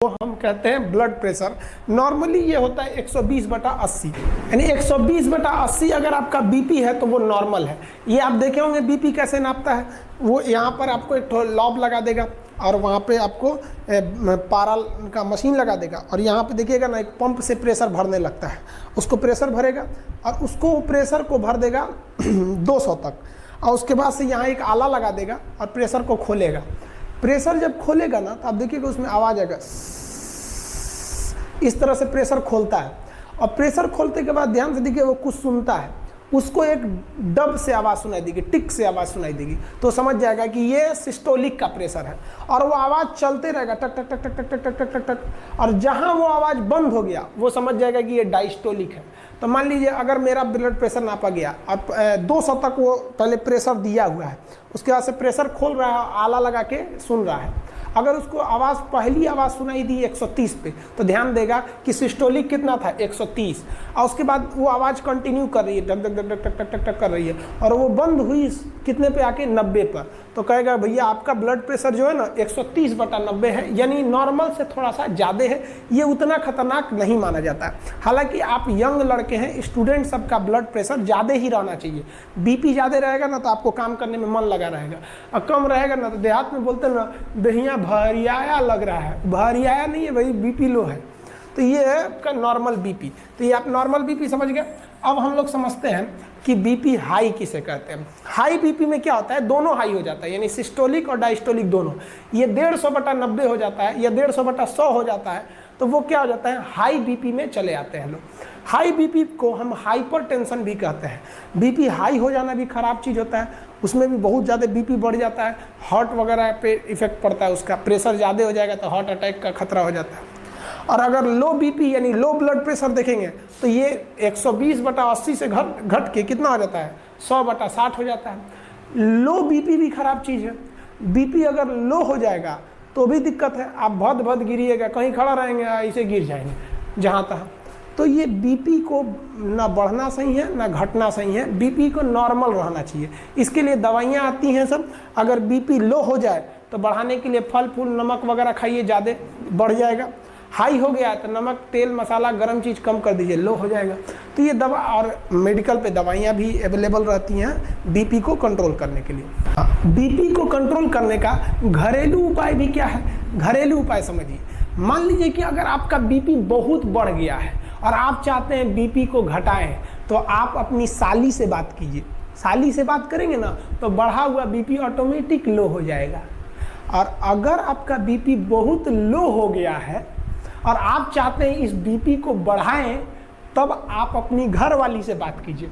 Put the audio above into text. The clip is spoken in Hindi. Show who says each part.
Speaker 1: तो हम कहते हैं ब्लड प्रेशर। नॉर्मली ये होता है 120/80, यानी 120/80 अगर आपका बीपी है तो वो नॉर्मल है। ये आप देखे होंगे बीपी कैसे नापता है, वो यहाँ पर आपको एक लॉब लगा देगा और वहाँ पे आपको पारा का मशीन लगा देगा और यहाँ पे देखिएगा ना, एक पंप से प्रेशर भरने लगता है। उसको प्रेशर भरेगा और उसको प्रेशर को भर देगा 200 तक, और उसके बाद से यहाँ एक आला लगा देगा और प्रेशर को खोलेगा। प्रेशर जब खोलेगा ना तो आप देखिएगा उसमें आवाज़ आएगा, इस तरह से प्रेशर खोलता है। और प्रेशर खोलते के बाद ध्यान से देखिए वो कुछ सुनता है, उसको एक डब से आवाज़ सुनाई देगी, टिक से आवाज़ सुनाई देगी, तो समझ जाएगा कि ये सिस्टोलिक का प्रेशर है। और वो आवाज़ चलते रहेगा टक टक टक टक टक टक टक टक टक, और जहाँ वो आवाज़ बंद हो गया वो समझ जाएगा कि ये डायस्टोलिक है। तो मान लीजिए अगर मेरा ब्लड प्रेशर नापा गया और 200 तक वो पहले प्रेशर दिया हुआ है, उसके बाद से प्रेशर खोल रहा है, आला लगा के सुन रहा है। अगर उसको आवाज़ पहली आवाज़ सुनाई दी 130 पे, तो ध्यान देगा कि सिस्टोलिक कितना था 130, और उसके बाद वो आवाज़ कंटिन्यू कर रही है, टक टक टक टक टक टक टक कर रही है, और वो बंद हुई कितने पे आके 90 पर, तो कहेगा भैया आपका ब्लड प्रेशर जो है ना 130/90 है, यानी नॉर्मल से थोड़ा सा ज़्यादा है। ये उतना खतरनाक नहीं माना जाता है। हालांकि आप यंग लड़के हैं, स्टूडेंट, सबका ब्लड प्रेशर ज़्यादा ही रहना चाहिए। बीपी ज़्यादा रहेगा ना तो आपको काम करने में मन लगा रहेगा, और कम रहेगा ना तो देहात में बोलते हैं ना, दहिया भरियाया लग रहा है। भरियाया नहीं है भाई, बीपी लो है। तो ये है आपका नॉर्मल बीपी। तो ये आप नॉर्मल बीपी समझ गए। अब हम लोग समझते हैं कि बीपी हाई किसे कहते हैं। हाई बीपी में क्या होता है, दोनों हाई हो जाता है, यानी सिस्टोलिक और डायस्टोलिक दोनों। ये 150/90 हो जाता है या 150/100 हो जाता है, तो वो क्या हो जाता है, हाई बीपी में चले आते हैं लोग। हाई बीपी को हम हाइपरटेंशन भी कहते हैं। बीपी हाई हो जाना भी खराब चीज़ होता है, उसमें भी बहुत ज़्यादा बीपी बढ़ जाता है, हार्ट वगैरह पे इफेक्ट पड़ता है उसका। प्रेशर ज़्यादा हो जाएगा तो हार्ट अटैक का खतरा हो जाता है। और अगर लो बीपी यानी लो ब्लड प्रेशर देखेंगे तो ये 120/80 से घट के कितना हो जाता है, 100/60 हो जाता है। लो बीपी भी खराब चीज़ है। बीपी अगर लो हो जाएगा तो भी दिक्कत है, आप भद गिरिएगा, कहीं खड़ा रहेंगे ऐसे गिर जाएंगे जहाँ तहाँ। तो ये बीपी को ना बढ़ना सही है ना घटना सही है, बीपी को नॉर्मल रहना चाहिए। इसके लिए दवाइयाँ आती हैं सब। अगर बीपी लो हो जाए तो बढ़ाने के लिए फल फूल नमक वगैरह खाइए, ज़्यादा बढ़ जाएगा। हाई हो गया तो नमक तेल मसाला गर्म चीज़ कम कर दीजिए, लो हो जाएगा। तो ये दवा और मेडिकल पे दवाइयाँ भी अवेलेबल रहती हैं बीपी को कंट्रोल करने के लिए। बीपी को कंट्रोल करने का घरेलू उपाय भी क्या है, घरेलू उपाय समझिए। मान लीजिए कि अगर आपका बीपी बहुत बढ़ गया है और आप चाहते हैं बीपी को घटाएं, तो आप अपनी साली से बात कीजिए। साली से बात करेंगे ना तो बढ़ा हुआ बीपी ऑटोमेटिक लो हो जाएगा। और अगर आपका बीपी बहुत लो हो गया है और आप चाहते हैं इस बीपी को बढ़ाएं, तब आप अपनी घर वाली से बात कीजिए।